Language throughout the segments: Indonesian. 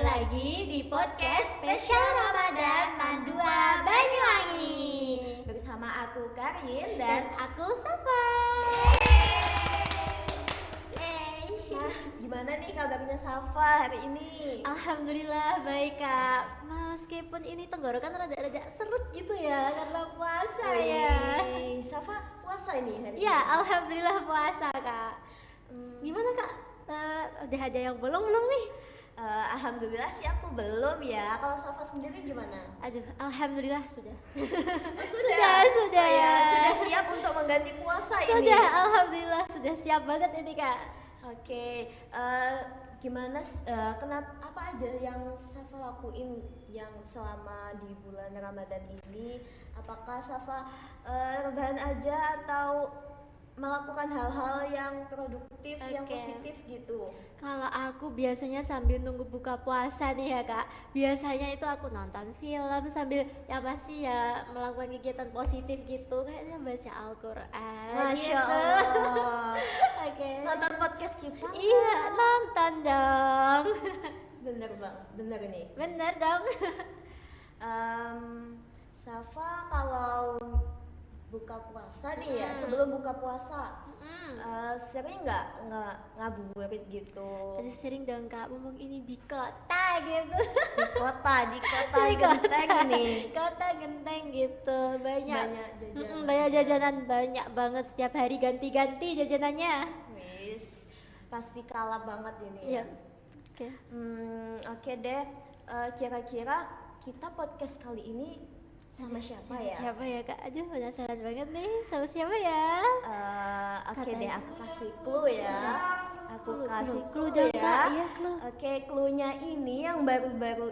lagi di podcast spesial Ramadan Mandua Banyuwangi bersama aku Karin dan aku Safa. Nah, gimana nih kabarnya Safa hari ini? Alhamdulillah baik Kak. Meskipun ini tenggorokan rada-rada serut gitu ya karena puasa ya. Safa puasa ini hari Ya, ini? alhamdulillah puasa Kak. Gimana Kak? Udah ada yang belum nih? Alhamdulillah sih aku belum ya. Kalau Safa sendiri gimana? Aduh, alhamdulillah sudah. Sudah. Sudah. Ya, sudah siap untuk mengganti puasa ini. Sudah, alhamdulillah sudah siap banget ini Kak. Oke, gimana? Kenapa? Apa aja yang Safa lakuin yang selama di bulan Ramadan ini? Apakah Safa rebahan aja atau melakukan hal-hal yang produktif, yang positif gitu? Kalau aku biasanya sambil nunggu buka puasa nih ya Kak, biasanya itu aku nonton film sambil yang pasti ya melakukan kegiatan positif gitu, kayaknya baca Al-Quran. Masya gitu. Allah. Oke. Nonton podcast kita? Iya, nonton dong. Bener bang, bener nih. Bener dong. Safa kalau buka puasa nih ya, sebelum buka puasa sering nggak ngabuburit gitu? Aduh, sering dong Kak, mumpung ini di kota gitu. Di kota Di Genteng ini. Kota Genteng gitu, banyak jajanan. banyak jajanan, banyak banget, setiap hari ganti-ganti jajanannya. Wis, pasti kalah banget ini. Iya. Ya. Oke deh. Kira-kira kita podcast kali ini sama siapa ya? Siapa ya Kak? Aduh, penasaran banget nih, sama siapa ya? Oke deh, aku kasih clue ya. Aku kasih clue dong ya. Kak, iya clue. Oke, cluenya ini yang baru-baru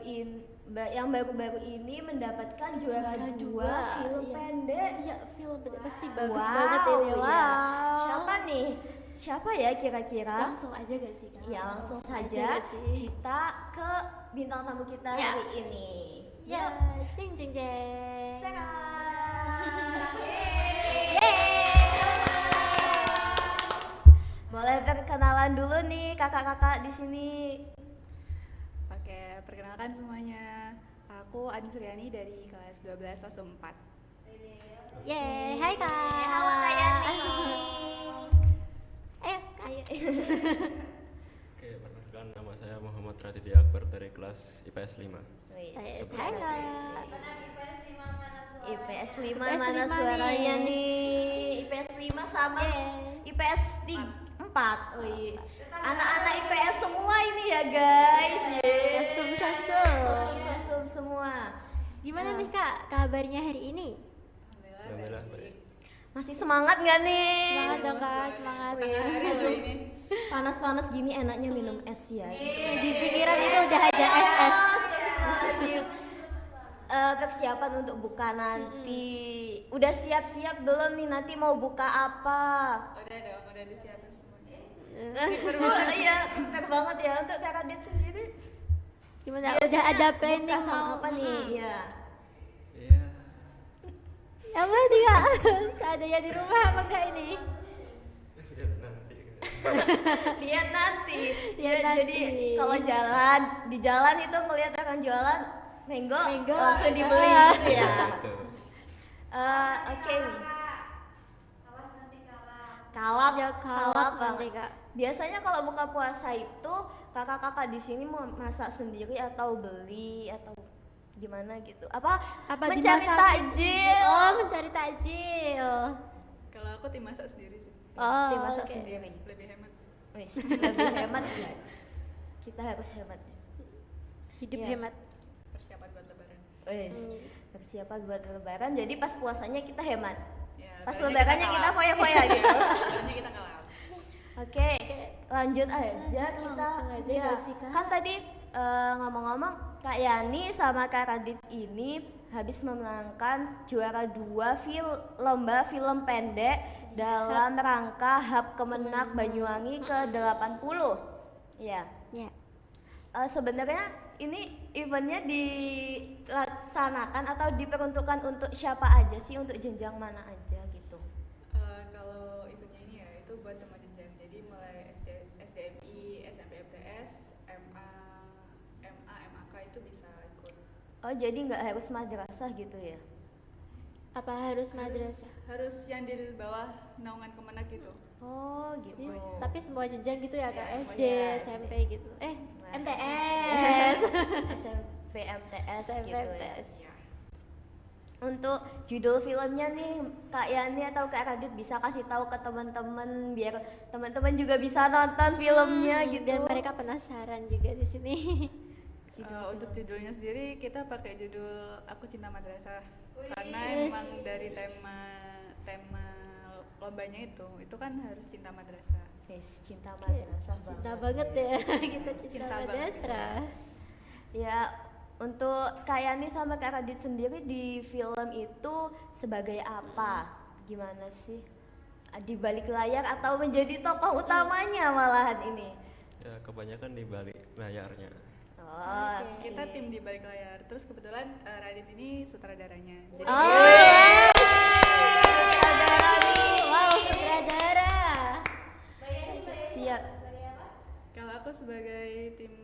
ini mendapatkan juara 2 film pendek. Iya, film pendek pasti bagus Wow, banget ini. Wow. Ya. Siapa nih? Siapa ya kira-kira? Langsung aja gak sih Kak? Ya, langsung saja kita ke bintang tamu kita hari ini. Ya, cing cing cing. Boleh perkenalan dulu nih kakak-kakak di sini. Oke, perkenalkan semuanya. Aku Adi Suryani dari kelas 12 kelas 4. Yeay, hai Kak. Halo Kak Yani. Ayo Kak. Oke, perkenalkan nama saya Muhammad Raditya Akbar dari kelas IPS 5. Hai Kak. IPS 5 mana suaranya nih? IPS 5 sama IPS 4. Anak-anak IPS semua ini ya guys. Sasum semua. Gimana nih Kak kabarnya hari ini? Alhamdulillah baik. Masih semangat nggak nih? Semangat dong Kak, semangat. Panas-panas gini enaknya minum es ya. Di pikiran itu udah ada SS. Persiapan untuk buka nanti. Udah siap-siap belum nih nanti mau buka apa? Udah dong, udah disiapin semuanya. Iya, benar banget ya untuk Kak Radit sendiri. Gimana? Udah ada planning Buka sama mau apa nih? Iya. Iya. apa nih Kak? Seadanya di rumah apa enggak ini? Lihat nanti. Lihat nanti. Lihat Ya, nanti. jadi kalau di jalan itu ngelihat orang jualan mango langsung dibeli gitu ya. Gitu. Oke nih. Kalap, Ya kalap banget. nanti Kak. Biasanya kalau buka puasa itu kakak-kakak di sini mau masak sendiri atau beli atau gimana gitu? Apa mencari dimasak? takjil? Oh, mencari takjil. Kalau aku tim masak sendiri sih. Pasti Oh, masak oke. sendiri. Lebih hemat. Wis, lebih hemat guys. Kita harus hemat. Hidup Iya. hemat. Persiapan buat lebaran. Wis, persiapan buat lebaran. Jadi pas puasanya kita hemat. Ya, Pas lebarannya lebarannya kita kalap. foya-foya gitu. Lebarannya kita kalah. Oke, lanjut aja Lanjut kita. langsung aja Ya, nggak sih, Kak? kan tadi ngomong-ngomong Kak Yani sama Kak Radit ini habis memenangkan juara 2 lomba film pendek dalam rangka HUB Kemenak Banyuwangi ke-80. Ya. Ya. Sebenarnya ini eventnya dilaksanakan atau diperuntukkan untuk siapa aja sih, untuk jenjang mana aja gitu? Kalau eventnya ini ya itu buat semua jenjang. Jadi mulai SDMI, SMP FTS, MA, itu bisa ikut. Oh, jadi nggak harus madrasah gitu ya? Apa harus madrasah? Harus yang di bawah naungan Kemenak gitu. Oh, gitu. Jadi, tapi semua jenjang gitu ya kak, Ya, SD, semuanya. SMP gitu. Nah. MTS. SMP, MTS SMP, gitu ya. MTS. Ya. Untuk judul filmnya nih, Kak Yani atau Kak Radit bisa kasih tahu ke teman-teman biar teman-teman juga bisa nonton filmnya gitu. Biar mereka penasaran juga di sini. Untuk judulnya sendiri kita pakai judul Aku Cinta Madrasah karena Yes. emang dari tema lombanya itu kan harus cinta madrasah. Guys, cinta madrasah Cinta banget. banget ya, kita cinta Cinta banget. madrasah. Ya, untuk Kak Yani sama Kak Radit sendiri di film itu sebagai apa? Gimana sih? Di balik layar atau menjadi tokoh utamanya malahan ini? Ya kebanyakan di balik layarnya. Oh, Oke. Kita tim di balik layar. Terus kebetulan Radit ini sutradaranya. Jadi Oh, dia- sutradara nih. wow, sutradara. Siap. kalau aku sebagai tim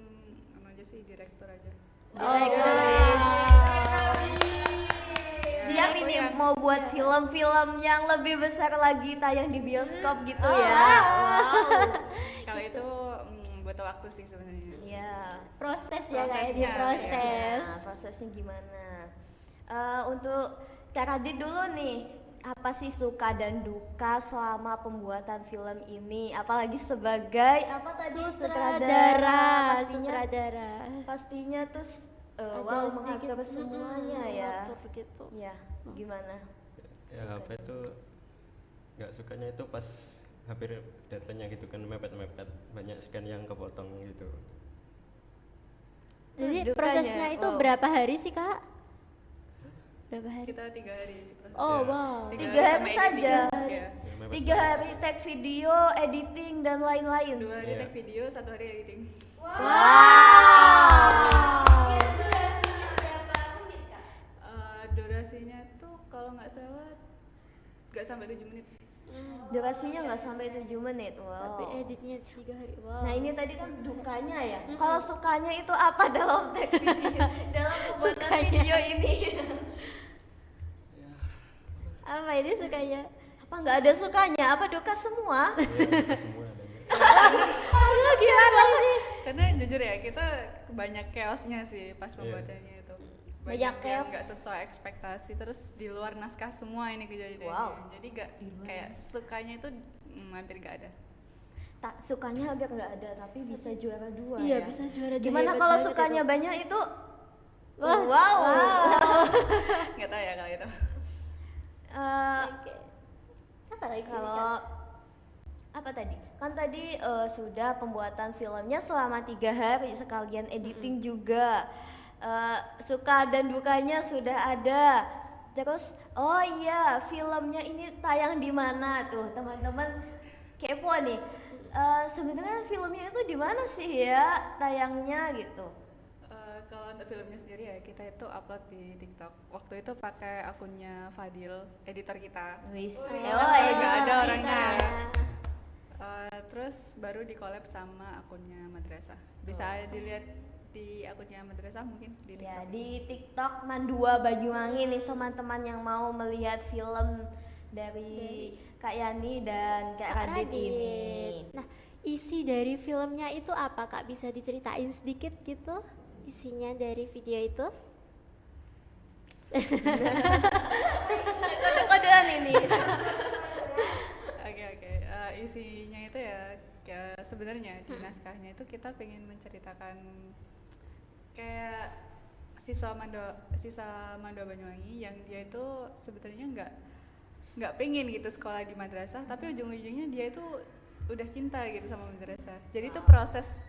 aja sih direktur aja. Direktur. Siap aku ini yang- mau buat film-film yang lebih besar lagi tayang di bioskop gitu ya. Wow. Kalau itu butuh waktu sih sebenarnya. Iya. Proses ya kayak di Prosesnya, proses. Nah, prosesnya gimana? Untuk Kak Radit dulu nih, apa sih suka dan duka selama pembuatan film ini? Apalagi sebagai apa tadi Sutradara, pastinya sutradara. pastinya terus Ada wow sedikit, mengatur semuanya ya. mengatur gitu. Ya, gimana? Ya apa itu nggak sukanya itu pas hampir deadline-nya gitu kan mepet-mepet banyak scan yang kepotong gitu. Jadi Dukanya, prosesnya itu wow. berapa hari sih kak? Berapa hari? Kita 3 hari. Oh Ya. wow. Tiga hari sama saja. editing. Iya. Ya, mepet 3 hari take video, editing dan lain-lain. 2 hari Iya. take video, 1 hari editing. Durasinya tuh kalau nggak salah nggak sampai 7 menit. Durasinya nggak sampai 7 menit. Wow. Tapi editnya 3 hari. Wow. Nah ini tadi kan dukanya ya. Kalau sukanya itu apa dalam tag video, dalam pembuatan Sukanya. video ini? Apa ini sukanya? Apa nggak ada sukanya? Apa duka semua? Ya, semua adanya. Aduh gimana sih? Karena jujur ya kita banyak chaosnya sih pas pembuatannya itu. Banyak yang chaos. nggak sesuai ekspektasi, terus di luar naskah semua ini kejadiannya. Wow. Jadi nggak kayak sukanya itu hampir nggak ada. Tak sukanya hampir nggak ada, tapi bisa juara 2 Iya ya. bisa juara. Gimana hebat kalau banget sukanya itu. banyak itu? Wah, Wow. Nggak tahu ya kalau itu. Oke. Apa lagi? Kalau apa tadi? Kan tadi sudah pembuatan filmnya selama 3 hari sekalian editing juga. Suka dan dukanya sudah ada. Terus oh iya filmnya ini tayang di mana tuh teman-teman kepo nih. Sebenarnya filmnya itu di mana sih ya tayangnya gitu? Kalau untuk filmnya sendiri ya kita itu upload di TikTok. Waktu itu pakai akunnya Fadil, editor kita. Wis. Oh, nggak ada iya. orangnya. Terus baru di collab sama akunnya Madrasah. Bisa dilihat di akunnya Madrasah mungkin di TikTok. Ya di TikTok Mandua Banyuwangi nih teman-teman yang mau melihat film dari Kak Yani dan Kak Radit ini. Nah, isi dari filmnya itu apa kak? Bisa diceritain sedikit gitu? Isinya dari video itu? Kode-kodean ini. Oke. Isinya itu ya sebenarnya di naskahnya itu kita pengen menceritakan kayak siswa Mandua Banyuwangi yang dia itu sebenarnya nggak pengen gitu sekolah di madrasah, tapi ujung-ujungnya dia itu udah cinta gitu sama madrasah. Jadi itu proses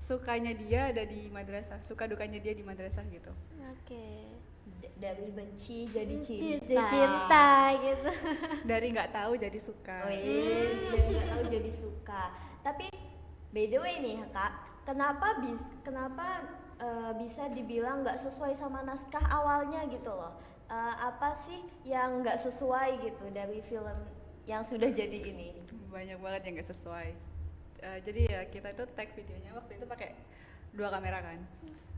sukanya dia ada di madrasah, suka dukanya dia di madrasah gitu. Oke. Dari benci jadi Cinta. Cinta gitu. Dari nggak tahu jadi suka. Oh iya, dari nggak tahu jadi suka. Tapi by the way nih Kak, kenapa bisa dibilang nggak sesuai sama naskah awalnya gitu loh? Apa sih yang nggak sesuai gitu dari film yang sudah jadi ini? Banyak banget yang nggak sesuai. Jadi ya kita itu tag videonya waktu itu pakai dua kamera kan.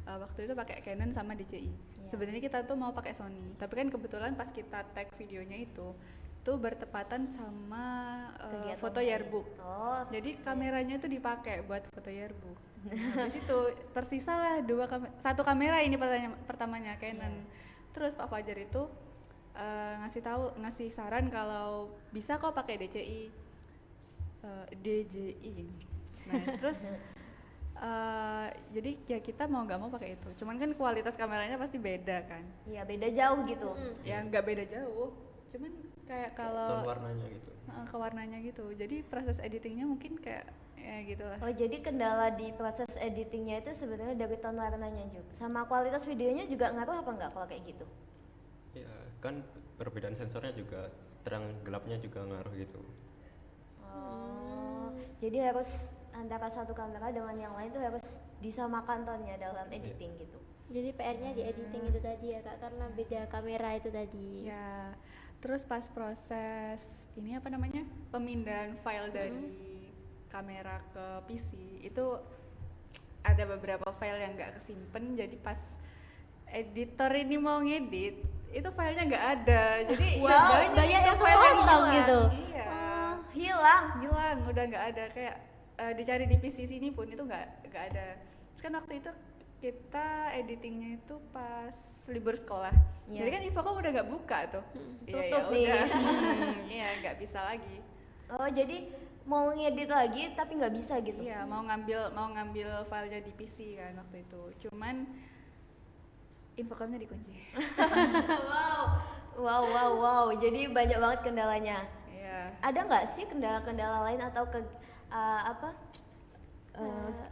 Waktu itu pakai Canon sama DJI. Sebenarnya kita tuh mau pakai Sony, tapi kan kebetulan pas kita tag videonya itu bertepatan sama Kegiatan foto hari. yearbook. Oh, Jadi kameranya itu dipakai buat foto yearbook. Habis itu tersisa lah satu kamera ini pertamanya Canon. Terus Pak Fajar itu ngasih saran kalau bisa kok pakai DJI. Nah, terus jadi ya kita mau nggak mau pakai itu. Cuman kan kualitas kameranya pasti beda kan. iya beda jauh gitu. Ya nggak beda jauh. Cuman kayak kalau Tone warnanya gitu. ke warnanya gitu. Jadi proses editingnya mungkin kayak ya gitulah. Oh jadi kendala di proses editingnya itu sebenarnya dari tone warnanya juga. Sama kualitas videonya juga ngaruh apa enggak kalau kayak gitu? Ya kan perbedaan sensornya juga, terang gelapnya juga ngaruh gitu. Oh, jadi harus antara satu kamera dengan yang lain tuh harus disamakan tone-nya dalam editing gitu. Jadi PR-nya di editing itu tadi ya Kak, karena beda kamera itu tadi. Ya, terus pas proses ini apa namanya pemindahan file dari kamera ke PC itu ada beberapa file yang nggak kesimpan, jadi pas editor ini mau ngedit itu filenya nggak ada, jadi Wow, ya banyak itu yang file yang kepotong hilang. gitu. Iya, Hilang. udah nggak ada, kayak dicari di PC sini pun itu nggak ada. Terus kan waktu itu kita editingnya itu pas libur sekolah, Iya. jadi kan Infocom udah nggak buka tuh. Iya, Tutup ya nih. udah. Iya, nggak bisa lagi. Oh jadi mau ngedit lagi tapi nggak bisa gitu. Iya, mau ngambil filenya di PC kan waktu itu. Cuman Infocomnya dikunci. Wow. Jadi banyak banget kendalanya. Iya. Ada nggak sih kendala-kendala lain atau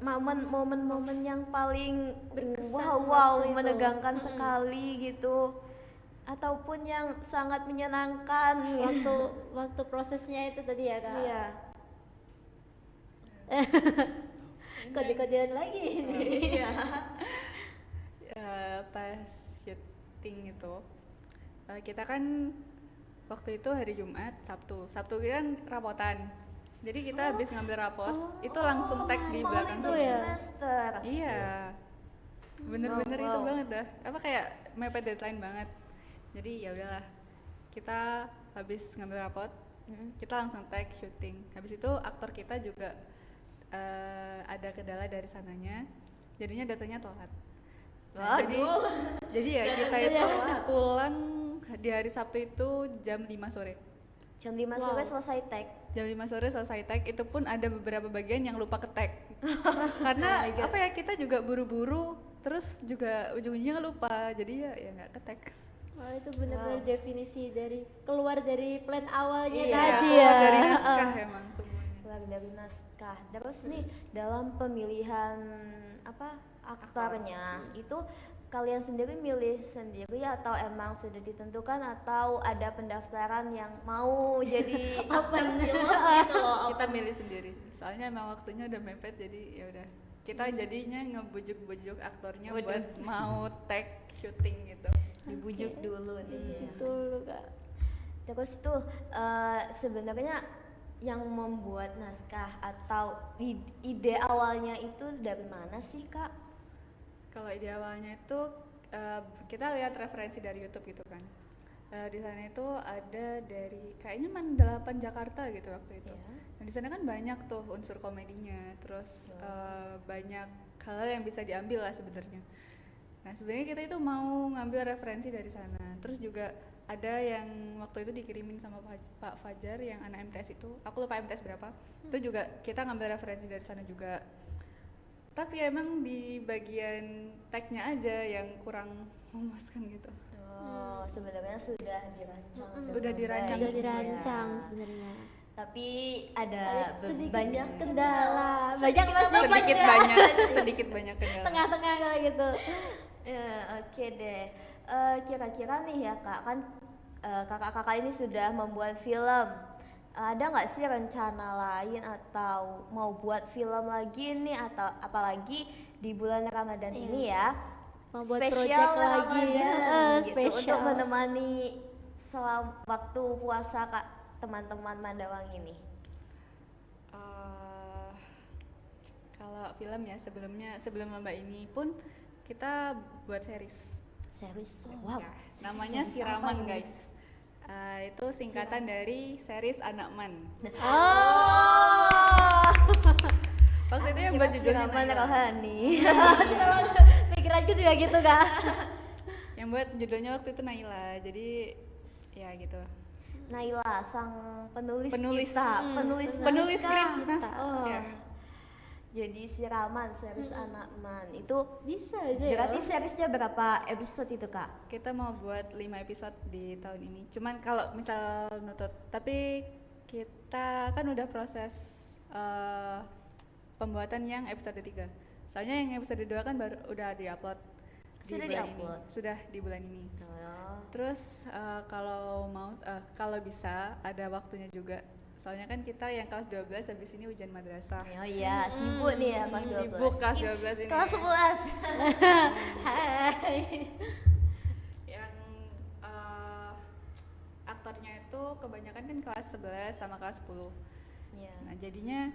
momen-momen yang paling Berkesan wow waktu itu. menegangkan sekali gitu, ataupun yang sangat menyenangkan Waktu prosesnya itu tadi ya Kak. Iya. Kode-kodean lagi ini. Iya. Pas syuting itu kita kan waktu itu hari Jumat, Sabtu kan rapotan. Jadi kita habis ngambil rapot, itu langsung tag di belakang itu sini. ya? semester. Iya. Bener-bener itu Wow. banget dah. Apa kayak mepet deadline banget. Jadi ya udahlah. Kita habis ngambil rapot, kita langsung tag syuting. Habis itu aktor kita juga ada kendala dari sananya. Jadinya datanya telat. Nah, jadi ya kita itu pulang di hari Sabtu itu jam 5 sore. Jam 5 sore selesai tag. Jam 5 sore selesai tag, itu pun ada beberapa bagian yang lupa ke tag. Karena apa ya, kita juga buru-buru, terus juga ujung-ujungnya lupa, jadi ya nggak ke tag. Wah itu benar-benar definisi dari keluar dari plan awalnya Iya, tadi keluar ya. dari naskah emang semuanya. Keluar dari naskah. Terus nih dalam pemilihan aktornya itu kalian sendiri milih sendiri atau emang sudah ditentukan atau ada pendaftaran yang mau jadi aktor film gitu loh? Kita milih sendiri sih, soalnya emang waktunya udah mepet, jadi ya udah kita jadinya ngebujuk-bujuk aktornya buat mau tag syuting gitu. Dibujuk dulu nih. Betul Kak. Terus tuh sebenarnya yang membuat naskah atau ide awalnya itu dari mana sih Kak? Kalau ide awalnya itu kita lihat referensi dari YouTube gitu kan. Di sana itu ada dari kayaknya Mandalapan Jakarta gitu waktu itu. Iya. Nah di sana kan banyak tuh unsur komedinya, terus banyak hal yang bisa diambil lah sebenarnya. Nah sebenarnya kita itu mau ngambil referensi dari sana. Terus juga ada yang waktu itu dikirimin sama Pak Fajar yang anak MTS itu, aku lupa MTS berapa. Itu juga kita ngambil referensi dari sana juga. Tapi emang di bagian tag-nya aja yang kurang memuaskan gitu. Oh, sebenarnya sudah dirancang. Sudah dirancang Sudah sebenarnya. dirancang sebenarnya. Tapi ada Banyak banyak kendala. Banyak sedikit banyak kendala. tengah-tengah kayak gitu. Ya, oke deh. Kira-kira nih ya Kak, kan kakak-kakak ini sudah membuat film. Ada nggak sih rencana lain atau mau buat film lagi nih, atau apalagi di bulan Ramadan ini ya? Mau buat Spesial project lagi. Ramadan gitu, untuk Spesial. menemani waktu puasa Kak teman-teman Mandawang ini. Kalau film ya sebelum lomba ini pun kita buat series. Series. Wow. Ya, namanya Series Siraman apa nih? guys. Itu singkatan dari series Anak Man. Oh. Waktu itu yang buat judulnya Siraman Naila. Rohani. Pikiranku juga gitu kak. Yang buat judulnya waktu itu Naila. Jadi ya gitu. Naila, sang penulis Penulis. kita, Penulis skrip naskah. Nas. Oh. Ya. Jadi Siraman, series Anak Man. Itu Bisa aja ya. berarti seriesnya berapa episode itu, Kak? Kita mau buat 5 episode di tahun ini. Cuman kalau misal nutut, tapi kita kan udah proses pembuatan yang episode 3. Soalnya yang episode 2 kan baru udah di-upload Sudah bulan di-upload? ini. Sudah di bulan ini. Oh. Terus kalau bisa ada waktunya juga. Soalnya kan kita yang kelas 12 habis ini ujian madrasah. Oh iya, sibuk nih ya kelas 12. Sibuk kelas 12 ini. Kelas 11. Hai. Yang aktornya itu kebanyakan kan kelas 11 sama kelas 10. Iya. Nah jadinya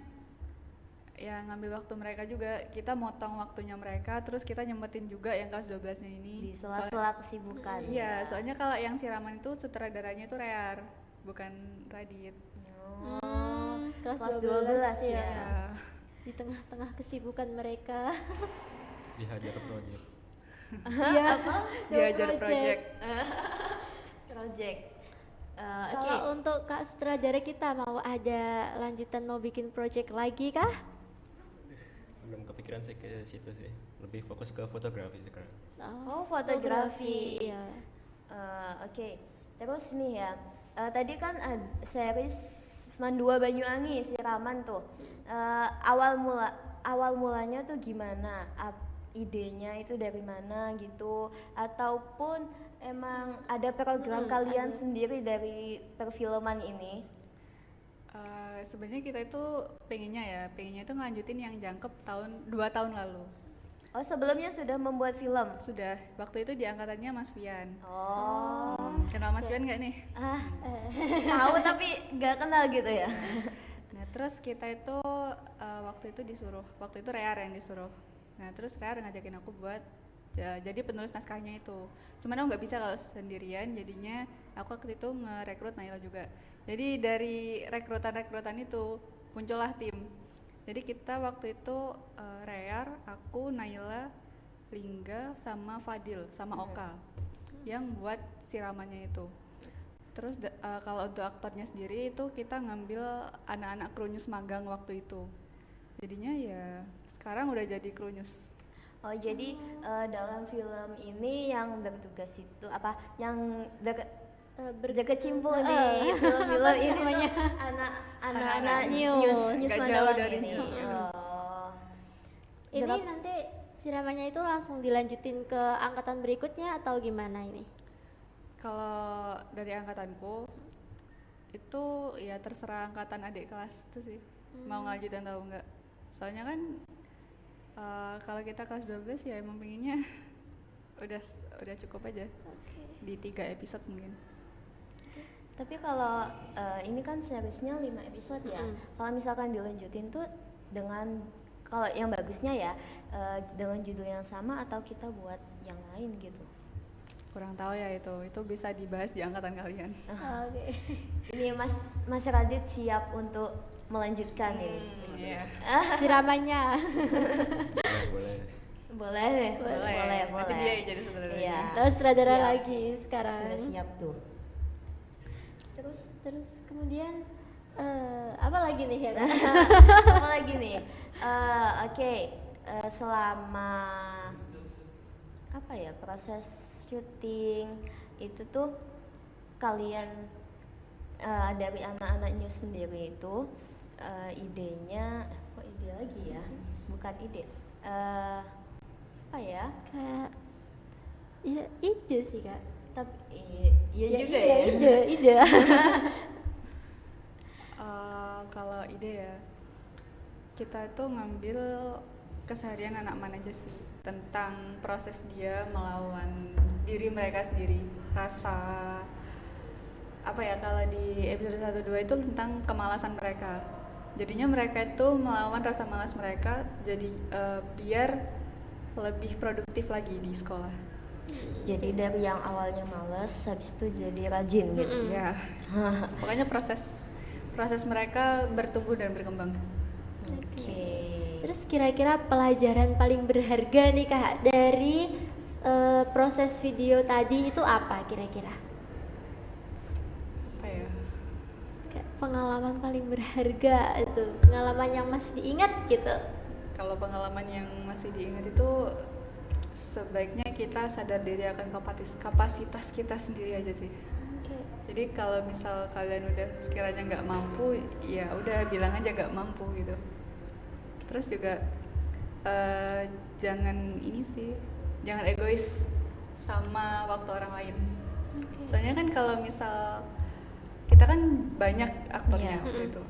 ya ngambil waktu mereka juga, kita motong waktunya mereka, terus kita nyempetin juga yang kelas 12 nya ini. Di sela-sela kesibukan. Iya, soalnya kalau yang Siraman itu sutradaranya itu Rear, bukan Radit. Oh. Kelas Kelas 12 12 ya. Ya. Di tengah-tengah kesibukan mereka. Dihajar project. Iya. Diajar project. Project. Oke. Kalau untuk Kak sutradara kita mau ada lanjutan mau bikin project lagi kah? Belum kepikiran sih ke situ sih. Lebih fokus ke fotografi sekarang. Oh, fotografi. Iya. Oke. Terus nih ya, tadi kan series Mandua Banyuwangi Siraman tuh. Awal mulanya tuh gimana? Idenya itu dari mana gitu? Ataupun emang ada program kalian sendiri dari perfilman ini? Sebenarnya kita itu pengennya itu ngelanjutin yang Jangkep 2 tahun lalu. Oh, sebelumnya sudah membuat film? Sudah, waktu itu di angkatannya Mas Pian. Oh, Kenal Mas Pian nggak nih? tahu tapi nggak kenal gitu ya? Nah terus kita itu waktu itu Rear yang disuruh. Nah terus Rear ngajakin aku buat jadi penulis naskahnya itu. Cuman aku nggak bisa kalau sendirian, jadinya aku waktu itu ngerekrut Naila juga. Jadi dari rekrutan itu muncullah tim. Jadi kita waktu itu Rear, aku, Naila, Lingga, sama Fadil, sama Oka yang buat Siramannya itu. Terus kalau untuk aktornya sendiri itu kita ngambil anak-anak Krunyus magang waktu itu. Jadinya ya sekarang udah jadi Krunyus. Oh, jadi dalam film ini yang bertugas itu apa? Yang berkecimpung di film-film ini tuh anak-anak news Gak jauh Mandawang dari ini. news. Oh. Ini Berapa- nanti siramannya itu langsung dilanjutin ke angkatan berikutnya atau gimana ini? Kalau dari angkatanku itu ya terserah angkatan adik kelas itu sih mau ngelanjutin atau enggak. Soalnya kan kalau kita kelas 12 ya emang pengennya udah cukup aja di 3 episode mungkin. Tapi kalau ini kan seriesnya 5 episode ya. Kalau misalkan dilanjutin tuh dengan kalau yang bagusnya ya dengan judul yang sama atau kita buat yang lain gitu. Kurang tahu ya itu bisa dibahas di angkatan kalian. Oke. Ini Mas Radit siap untuk melanjutkan ini. Iya. Siramannya. Boleh. Boleh. Nanti dia yang jadi saudaranya. Iya. Terus sutradara Siap. lagi sekarang. Sudah siap tuh. Terus kemudian apa lagi nih ya? Kak? Apa lagi nih? Oke, selama apa ya proses syuting itu tuh kalian dari anak-anak news sendiri itu idenya kok ide lagi ya? Bukan ide. Apa ya? Kayak ya ide sih kak. Tapi iya juga iya, ya. ide. Kalau ide ya kita itu ngambil keseharian anak mana aja sih tentang proses dia melawan diri mereka sendiri, rasa apa ya, kalau di episode 1-2 itu tentang kemalasan mereka, jadinya mereka itu melawan rasa malas mereka, jadi biar lebih produktif lagi di sekolah. Jadi dari yang awalnya males, habis itu jadi rajin gitu. Ya, pokoknya proses mereka bertumbuh dan berkembang. Oke. Terus kira-kira pelajaran paling berharga nih Kak dari proses video tadi itu apa kira-kira? Apa ya? Kayak pengalaman paling berharga itu, pengalaman yang masih diingat gitu. Kalau pengalaman yang masih diingat itu sebaiknya kita sadar diri akan kapasitas kita sendiri aja sih. Oke. Jadi kalau misal kalian udah sekiranya nggak mampu, ya udah bilang aja nggak mampu gitu. Terus juga jangan ini sih, jangan egois sama waktu orang lain. Soalnya kan kalau misal kita kan banyak aktornya Iya. waktu itu,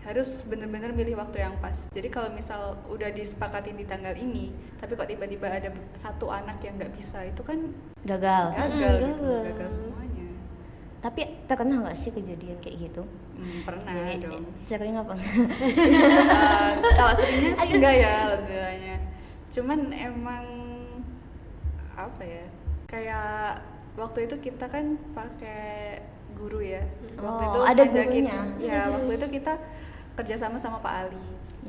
harus bener-bener milih waktu yang pas. Jadi kalau misal udah disepakatin di tanggal ini, tapi kok tiba-tiba ada satu anak yang nggak bisa, itu kan Gagal. gagal gitu, gagal. gagal semuanya. Tapi pernah nggak sih kejadian kayak gitu? Pernah dong. Sering apa? Kalau seringnya sih enggak ya alhamdulillahnya. Cuman emang apa ya? Kayak waktu itu kita kan pakai guru ya. Waktu Oh, itu ada ngajakin, gurunya. ya waktu itu kita kerjasama sama Pak Ali.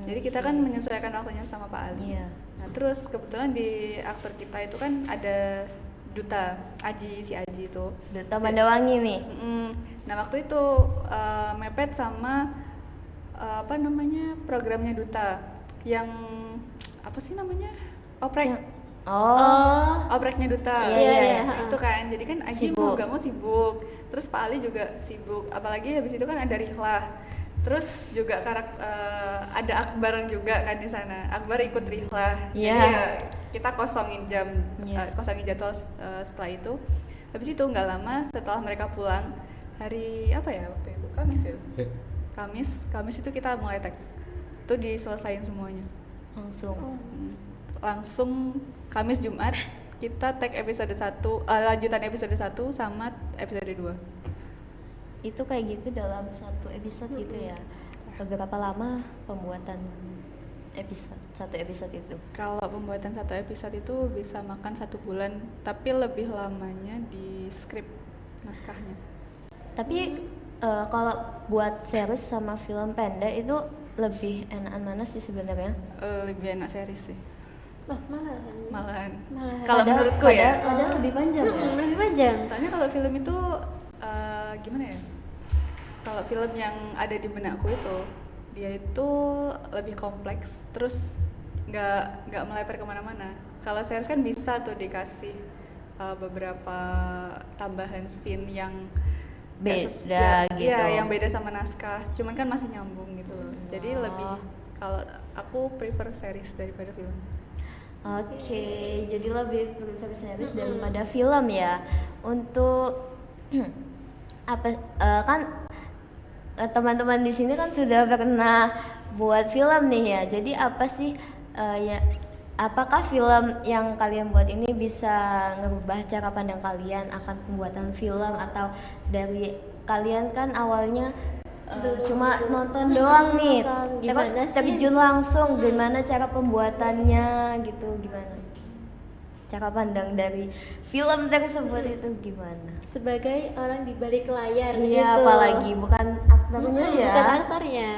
Jadi kita kan menyesuaikan waktunya sama Pak Ali. Iya. Nah terus kebetulan di aktor kita itu kan ada duta Aji, si Aji itu. Duta Mandawangi nih. Nah waktu itu mepet sama apa namanya programnya duta yang apa sih namanya, oprek. Oh. Opreknya duta. Iya, iya. Itu kan jadi kan Aji Sibuk. mau gak mau sibuk, terus Pak Ali juga sibuk, apalagi habis itu kan ada Rihlah, terus juga ada Akbar juga kan di sana. Akbar ikut Rihlah. Iya. Jadi ya kita kosongin jam, Iya. kosongin jadwal setelah itu. Habis itu nggak lama setelah mereka pulang, hari apa ya waktu itu, Kamis ya. Ya, Kamis itu kita mulai tag, itu diselesain semuanya. Langsung. Langsung Kamis Jumat kita tag episode 1, lanjutan episode 1 sama episode 2. Itu kayak gitu dalam satu episode gitu ya. Berapa lama pembuatan satu episode itu? Kalau pembuatan satu episode itu bisa makan 1 bulan, tapi lebih lamanya di skrip naskahnya. Tapi kalau buat series sama film pendek itu lebih enakan mana sih sebenarnya? Lebih enak series sih Loh, malahan malahan. Kalau Padahal- menurutku ya, padahal lebih panjang ya. lebih panjang. soalnya kalau film itu gimana ya, kalau film yang ada di benakku itu dia itu lebih kompleks, terus nggak melebar kemana-mana. Kalau series kan bisa tuh dikasih beberapa tambahan scene yang nggak Beda gitu. iya, yang beda sama naskah, cuman kan masih nyambung gitu loh. Jadi lebih, kalau aku prefer series daripada film. Oke, jadi lebih prefer series daripada film ya. Untuk apa kan teman-teman di sini kan sudah pernah buat film nih ya. Jadi apa sih ya, apakah film yang kalian buat ini bisa ngerubah cara pandang kalian akan pembuatan film, atau dari kalian kan awalnya cuma nonton doang nih, nonton. terus Gimana sih? terjun langsung gimana cara pembuatannya gitu, gimana cara pandang dari film tersebut itu gimana? Sebagai orang di balik layar gitu. Iya, apalagi bukan aktornya ya. Bukan aktornya.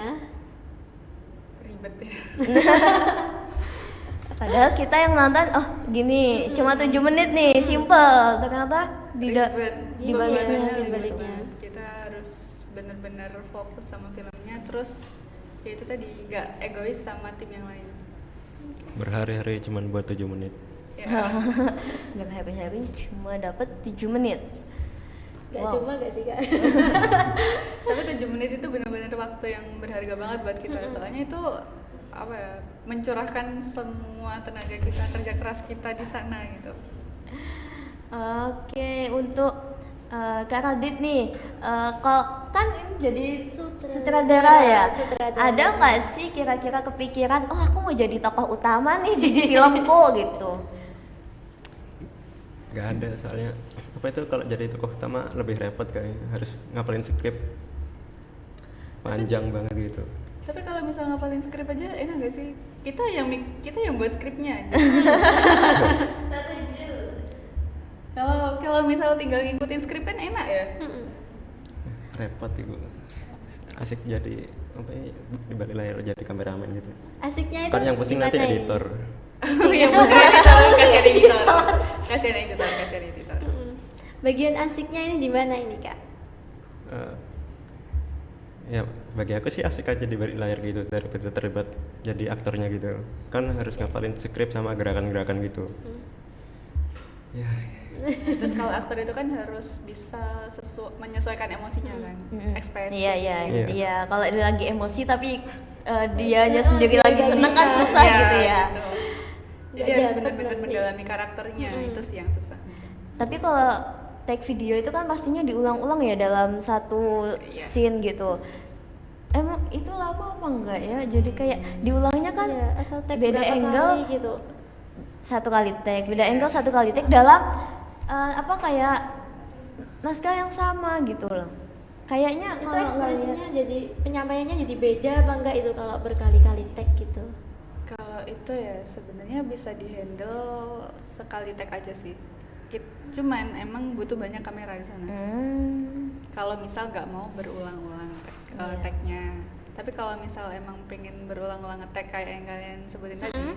Ribet ya. Padahal kita yang nonton, oh gini, cuma 7 menit nih, simple. Ternyata Ribet. di baliknya Pembuatannya gitu. ribet banget. Kita harus benar-benar fokus sama filmnya, terus ya itu tadi nggak egois sama tim yang lain. berhari-hari cuman buat 7 menit. Ya. Nggak hari-hari cuma dapat 7 menit. Gak Wow. cuma gak sih Kak? Tapi 7 menit itu benar-benar waktu yang berharga banget buat kita. Soalnya itu apa ya, mencurahkan semua tenaga kita, kerja keras kita di sana gitu. Oke, untuk Kak Radit nih, kalau kan ini jadi sutradara ya, Sutradara. ada nggak sih kira-kira kepikiran, oh aku mau jadi tokoh utama nih di filmku gitu? Gak ada, soalnya apa itu kalau jadi tokoh utama lebih repot, kayak harus ngapalin skrip panjang banget gitu. Tapi kalau misalnya ngapalin skrip aja enak gak sih? Kita yang buat skripnya aja. Setuju. Kalau misal tinggal ngikutin skrip kan enak ya. Repot itu, asik jadi apa ya, di balik layar jadi kameramen gitu. Asiknya itu Kan yang pusing nanti gimana ini? editor. Yang bukan editor, kasihan editor. Bagian asiknya ini di mana ini kak? Eh, ya bagi aku sih asik aja di balik layar gitu, daripada terlibat jadi aktornya gitu. Kan harus ngapalin skrip sama gerakan-gerakan gitu. Ya, Terus kalau aktor itu kan harus bisa menyesuaikan emosinya kan, ekspresi. Iya. Iya. Kalau dia lagi emosi tapi dianya sendiri lagi nggak seneng kan bisa. susah gitu ya. Gitu. Jadi Nggak harus dapet benar-benar berarti. mendalami karakternya, itu sih yang susah. Tapi kalau take video itu kan pastinya diulang-ulang ya dalam satu Iya. scene gitu. Emang itu lama apa enggak ya? Jadi kayak diulangnya kan Iya, atau tag beda berapa angle kali gitu. satu kali take, beda angle satu kali take dalam apa kayak naskah yang sama gitu loh. Kayaknya Itu kalau ekspresinya ngeliat- jadi penyampaiannya jadi beda apa enggak itu kalau berkali-kali tag gitu? Kalau itu ya sebenarnya bisa dihandle sekali tag aja sih. Cuman emang butuh banyak kamera di sana. Kalau misal nggak mau berulang-ulang Iya. tag-nya. Tapi kalau misal emang pengen berulang-ulang nge-tag kayak yang kalian sebutin tadi,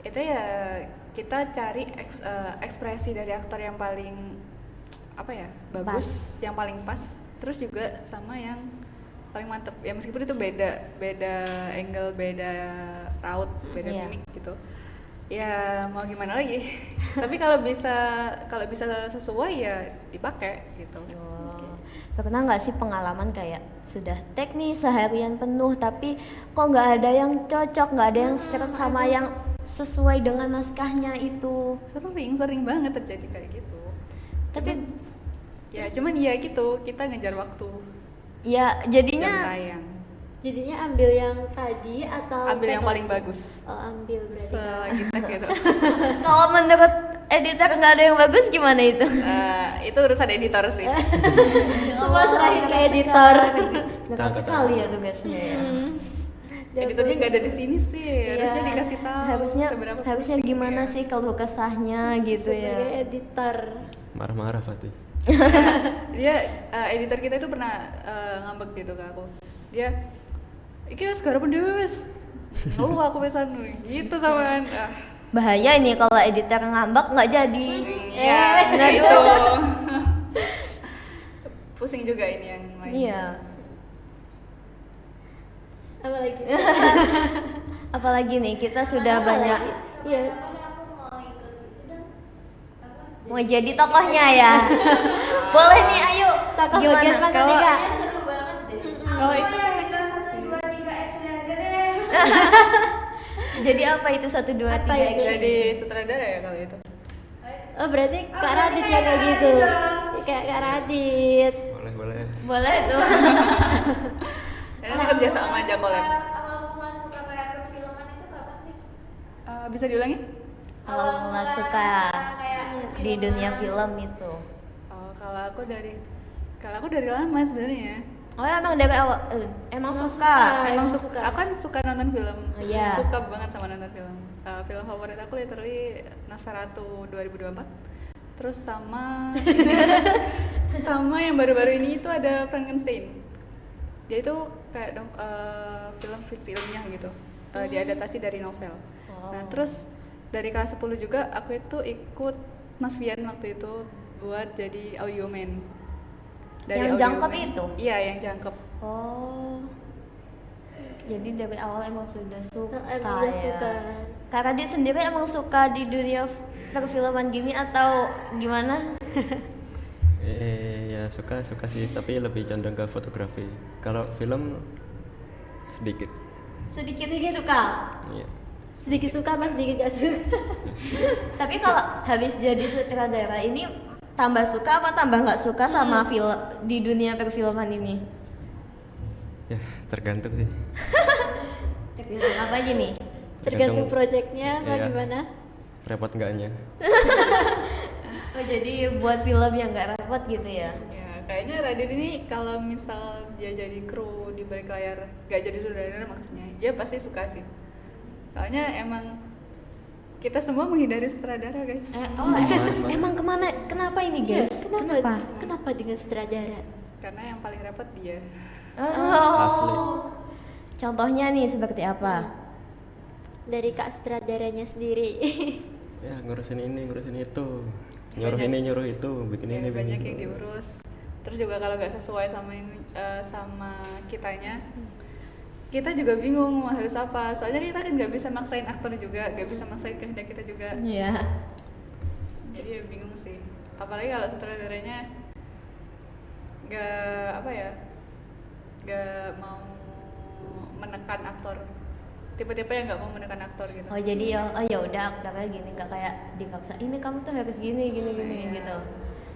itu ya kita cari ekspresi dari aktor yang paling apa ya bagus, yang paling pas. Terus juga sama yang paling mantep. Ya meskipun itu beda angle, beda raut, beda Iya. mimik gitu. Ya mau gimana lagi. Tapi kalau bisa sesuai ya dipakai gitu. Oh. Pernah nggak sih pengalaman kayak sudah take nih seharian penuh tapi kok nggak ada yang cocok, nggak ada yang seret sama yang sesuai dengan naskahnya itu. Sering banget terjadi kayak gitu. Tapi Cuman ya gitu, kita ngejar waktu ya jam jadinya tayang, Jadinya ambil yang tadi atau ambil tag yang paling lagi? bagus Oh, ambil berarti. Kak. selagi tag gitu. kalau menurut editor nggak ada yang bagus gimana itu? Itu urusan editor sih. Semua serahin ke editor. Dekat sekali ya tugasnya ya. Editornya nggak ada di sini sih, harusnya Iya. dikasih tahu harusnya seberapa harusnya pusing gimana ya. sih kalau kesahnya gitu Sebagai ya. editor. marah-marah Fatih. Dia editor kita itu pernah ngambek gitu ke aku. Dia iki wis garap wis. Ngeluh aku pesan gitu samaan. Bahaya ini kalau editor ngambek nggak jadi. Nah itu. Pusing juga ini yang lain. Iya. Apa lagi? Apalagi nih kita sudah banyak Yes. mau jadi tokohnya ya. Boleh nih, ayo. Tokoh Gimana? bagian mana Kalau- nih kak? Kalau itu Jadi apa itu 1 2 Apa 3 itu? jadi sutradara ya kalau itu. Oh berarti Kak Radit yang kayak gitu. Kayak Kak Radit. Boleh. Boleh tuh. Karena kerja sama aja collab. Awal mula suka kayak perfilman itu kapan sih? Bisa diulangi? Awal mula suka di dunia film itu. Kalau aku dari lama sebenarnya. Oh emang dari awal emang suka. Emang emang suka. Aku kan suka nonton film. Oh, iya. Suka banget sama nonton film. Film favorit aku literally Nosferatu 2024. Terus sama sama yang baru-baru ini itu ada Frankenstein. Dia itu kayak film fiksi ilmiah gitu. Diadaptasi dari novel. Nah, terus dari kelas 10 juga aku itu ikut Mas Fian waktu itu buat jadi audio man. Yang audio jangkep man. itu? Iya, yang jangkep. Oh. Jadi dari awal emang sudah suka. Emang udah ya. suka. Kak Radit sendiri emang suka di dunia perfilman gini atau gimana? Ya suka sih, tapi lebih condong ke fotografi. Kalau film sedikit. Sedikit suka. Iya. Sedikit suka mas, sedikit gak suka. Tapi kalau habis jadi sutradara ini tambah suka apa tambah nggak suka sama film di dunia perfilman ini? Ya tergantung sih. Tergantung apa aja nih? Tergantung projectnya apa Iya. gimana? Repot enggaknya. Oh jadi buat film yang nggak repot gitu ya? Ya, kayaknya Radit ini kalau misal dia jadi kru di balik layar, gak jadi sutradara maksudnya, dia pasti suka sih. Soalnya emang kita semua menghindari sutradara guys. Emang kemana? Kenapa ini guys? Kenapa dengan sutradara? Karena yang paling repot dia. Asli. Contohnya nih seperti apa? Dari kak sutradaranya sendiri. Ya ngurusin ini ngurusin itu, nyuruh Banyak. ini nyuruh itu, bikin Ya, ini bikin banyak itu. yang diurus. Terus juga kalau nggak sesuai sama sama kitanya, kita juga bingung mau harus apa. Soalnya kita kan nggak bisa maksain aktor juga, nggak bisa maksain kehendak kita juga. Iya. Jadi ya bingung sih. Apalagi kalau sutradaranya nggak apa ya, nggak mau menekan aktor. Tipe-tipe yang nggak mau menekan aktor gitu. Oh jadi ya udah aktornya gini, nggak kayak dipaksa. Ini kamu tuh harus gini gini Iya. gitu.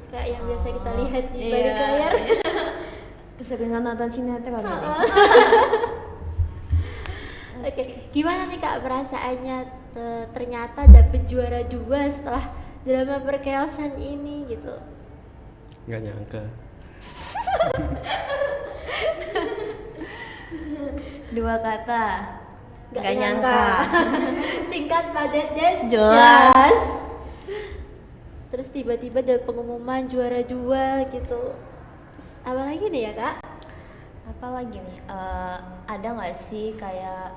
Kayak yang biasa kita lihat di Iya. balik layar. Keseringan nonton sinetron ini. Oke, gimana nih kak perasaannya ternyata dapet juara 2 setelah drama perkeosan ini gitu? Nggak nyangka. Dua kata. Nggak Nggak nyangka. Singkat, padat, dan Jelas. Terus tiba-tiba ada pengumuman juara 2 gitu. Terus apa lagi nih ya kak? Apalagi nih? Ada nggak sih kayak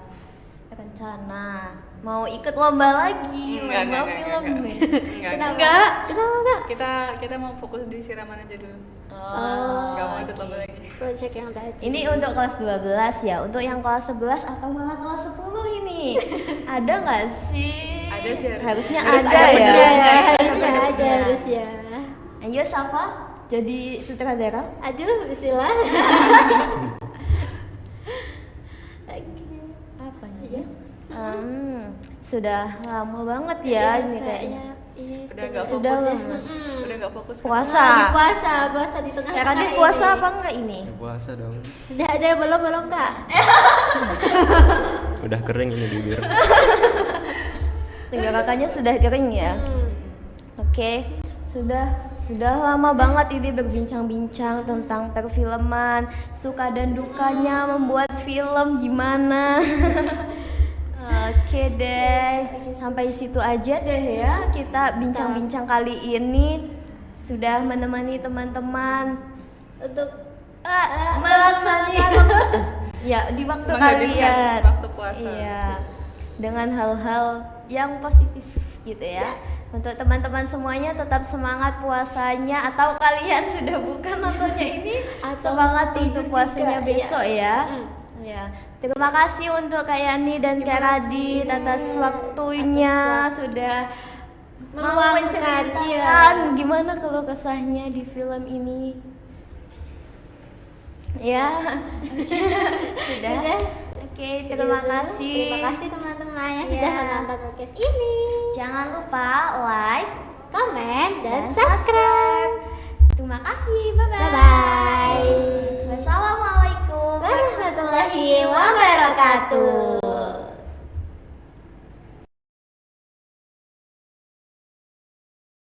rencana mau ikut lomba lagi, lomba film nih? Enggak. Kenapa kak? Kita mau fokus di siraman aja dulu. Oh, Nggak mau ikut lomba lagi. Project yang tadi. Ini untuk kelas 12 ya, untuk yang kelas 11 atau malah kelas 10 ini ada nggak sih? Ada sih, harusnya harus ada ada ya. busnya. Harusnya ada, harus ya. Ayo Safa jadi sutradara. Aduh, bismillah. Apa nih? Iya. Sudah lama banget ya Iya, ini kayaknya. kayaknya ini Udah nggak Sudah fokus. lama. Udah nggak fokus. Puasa. puasa di tengah. Kak Radit puasa apa enggak ini? Ya, puasa dong. Udah ada yang belum kak? Udah kering ini bibir. Tenggorokannya sudah kering ya. Oke, sudah lama banget ini berbincang-bincang tentang perfilman, suka dan dukanya membuat film gimana. Oke deh, sampai situ aja deh ya. Kita bincang-bincang kali ini sudah menemani teman-teman Untuk melaksanakan ya di waktu Menghabiskan kalian. waktu puasa. Iya, dengan hal-hal yang positif gitu ya. Untuk teman-teman semuanya tetap semangat puasanya, atau kalian sudah bukan nontonnya ini Atau semangat tidur untuk puasanya juga, besok ya. Ya. Terima kasih untuk Kak Yani dan Kak Radit atas waktunya sudah mau meluangkan, menceritakan gimana keluh kesahnya di film ini. Ya, sudah. Sudah. Oke, terima kasih. Terima kasih teman-teman yang Iya. sudah menonton podcast ini. Jangan lupa like, Komen dan dan subscribe. Terima kasih. Bye bye. Bye bye. Wassalamualaikum Warahmatullahi wabarakatuh.